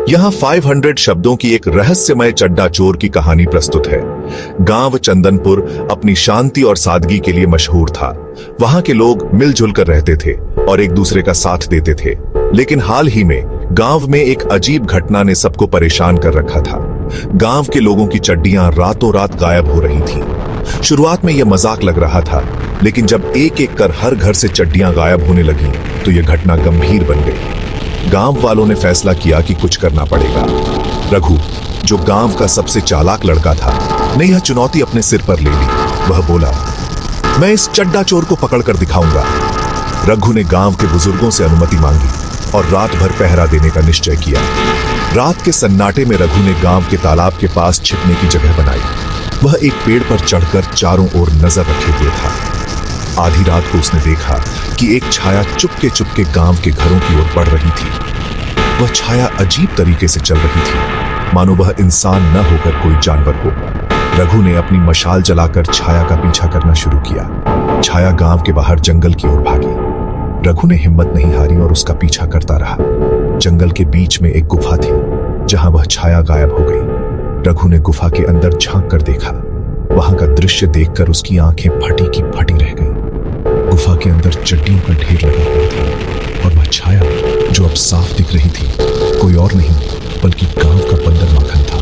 यहाँ 500 शब्दों की एक रहस्यमय चड्डा चोर की कहानी प्रस्तुत है। गांव चंदनपुर अपनी शांति और सादगी के लिए मशहूर था। वहां के लोग मिलजुल कर रहते थे और एक दूसरे का साथ देते थे। लेकिन हाल ही में गांव में एक अजीब घटना ने सबको परेशान कर रखा था। गांव के लोगों की चड्डियां रातों रात गायब हो रही थीं। शुरुआत में यह मजाक लग रहा था, लेकिन जब एक एक कर हर घर से चड्डियां गायब होने लगी तो यह घटना गंभीर बन गई। गांव वालों ने फैसला किया कि कुछ करना पड़ेगा। रघु, जो गांव का सबसे चालाक लड़का था, ने यह चुनौती अपने सिर पर ले ली। वह बोला, मैं इस चड्डा चोर को पकड़कर दिखाऊंगा। रघु ने गांव के बुजुर्गों से अनुमति मांगी और रात भर पहरा देने का निश्चय किया। रात के सन्नाटे में रघु ने गांव के तालाब के पास छिपने की जगह बनाई। वह एक पेड़ पर चढ़कर चारों ओर नजर रखे हुए था। आधी रात को उसने देखा कि एक छाया चुपके चुपके गांव के घरों की ओर बढ़ रही थी। वह छाया अजीब तरीके से चल रही थी, मानो वह इंसान न होकर कोई जानवर हो। रघु ने अपनी मशाल जलाकर छाया का पीछा करना शुरू किया। छाया गांव के बाहर जंगल की ओर भागी। रघु ने हिम्मत नहीं हारी और उसका पीछा करता रहा। जंगल के बीच में एक गुफा थी, जहां वह छाया गायब हो गई। रघु ने गुफा के अंदर झांक कर देखा। वहां का दृश्य देखकर उसकी आंखें फटी की फटी रह गईं। गुफा के अंदर चड्डियों का ढेर लगा हुआ था और वह छाया, जो अब साफ दिख रही थी, कोई और नहीं बल्कि गांव का बंदर माखन था।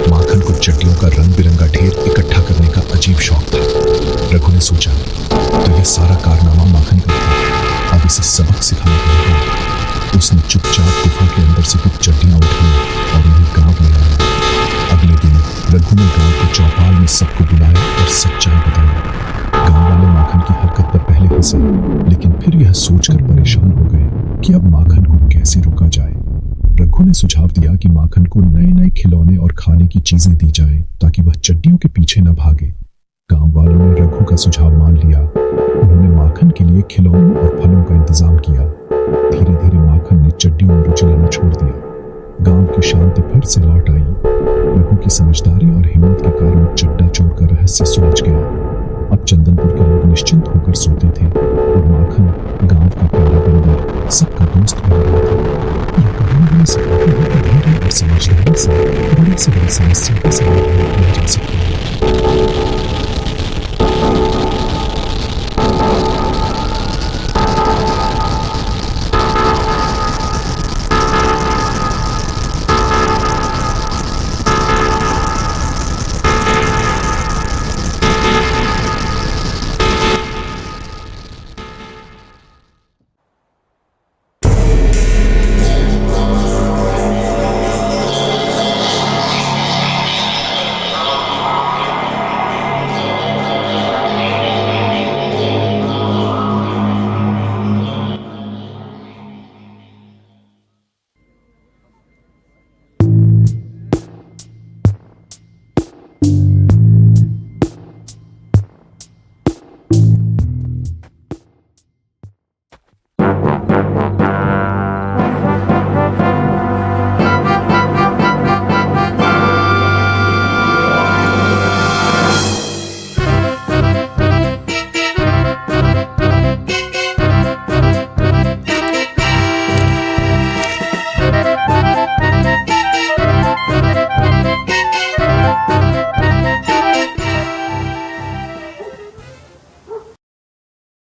माखन को चड्डियों का रंग बिरंगा ढेर इकट्ठा करने का अजीब शौक था। रघु ने सोचा, तो यह सारा कारनामा माखन का था। अब इसे सबक सिखाना पड़ेगा। उसने चुपचाप गुफा के अंदर से कुछ चड्डियां उठाई और उन्हें गांव ले आया। अगले दिन रघु ने गांव के चौपाल में सबको बुलाया और सच्चाई बताई। गांव वाले माखन की हरकत पर पहले हंसे, लेकिन फिर यह सोचकर परेशान हो गए कि अब माखन को कैसे रोका जाए। रघु ने सुझाव दिया कि माखन को नए नए खिलौने और खाने की चीजें दी जाए ताकि वह चड्डियों के पीछे न भागे। गांव वालों ने रघु का सुझाव मान लिया। उन्होंने माखन के लिए खिलौनों और फलों का इंतजाम किया। धीरे धीरे माखन ने चड्डियों में रुचि लेना छोड़ दिया। गांव की शांति फिर से लौट आई। रघु की समझदारी और हिम्मत के कारण चड्डा चोर का रहस्य सुलझ गया। अब चंदनपुर के लोग निश्चिंत होकर सोते थे और माखन गांव का प्यारा बंदर सबका दोस्त बन गया था। यह कहानी हमें सिखाती है कि धैर्य और समझदारी से बड़ी से बड़ी समस्या का समाधान किया जा सकता है।